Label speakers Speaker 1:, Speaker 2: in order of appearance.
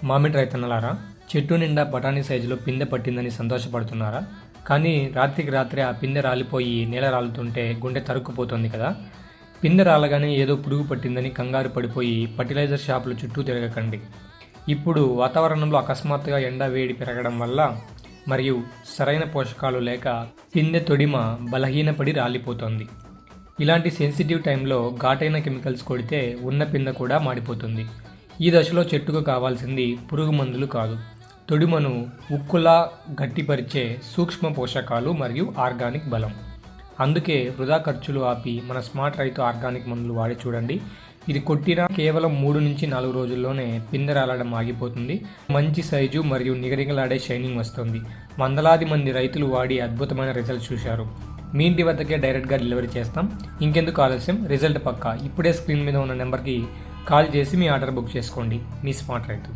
Speaker 1: మామిడి రైతన్నలారా, చెట్టు నిండా బఠానీ సైజులో పిందె పట్టిందని సంతోషపడుతున్నారా? కానీ రాత్రికి రాత్రే ఆ పిందె రాలిపోయి నేల రాలుతుంటే గుండె తరుక్కుపోతుంది కదా. పిందె రాలగానే ఏదో పురుగు పట్టిందని కంగారు పడిపోయి ఫర్టిలైజర్ షాపుల చుట్టూ తిరగకండి. ఇప్పుడు వాతావరణంలో అకస్మాత్తుగా ఎండ వేడి పెరగడం వల్ల మరియు సరైన పోషకాలు లేక పిందె తొడిమ బలహీనపడి రాలిపోతుంది. ఇలాంటి సెన్సిటివ్ టైంలో ఘాటైన కెమికల్స్ కొడితే ఉన్న పిందె కూడా మాడిపోతుంది. ఈ దశలో చెట్టుకు కావాల్సింది పురుగు మందులు కాదు, తొడిమను ఉక్కులా గట్టిపరిచే సూక్ష్మ పోషకాలు మరియు ఆర్గానిక్ బలం. అందుకే వృధా ఖర్చులు ఆపి మన స్మార్ట్ రైతు ఆర్గానిక్ మందులు వాడి చూడండి. ఇది కొట్టిన కేవలం 3 నుంచి 4 రోజుల్లోనే పిందె రాలడం ఆగిపోతుంది. మంచి సైజు మరియు నిగనిగలాడే షైనింగ్ వస్తుంది. వందలాది మంది రైతులు వాడి అద్భుతమైన రిజల్ట్స్ చూశారు. మీ ఇంటి వద్దకే డైరెక్ట్గా డెలివరీ చేస్తాం. ఇంకెందుకు ఆలస్యం, రిజల్ట్ పక్కా. ఇప్పుడే స్క్రీన్ మీద ఉన్న నెంబర్కి కాల్ చేసి మీ ఆర్డర్ బుక్ చేసుకోండి. మీ స్మార్ట్ రైతు.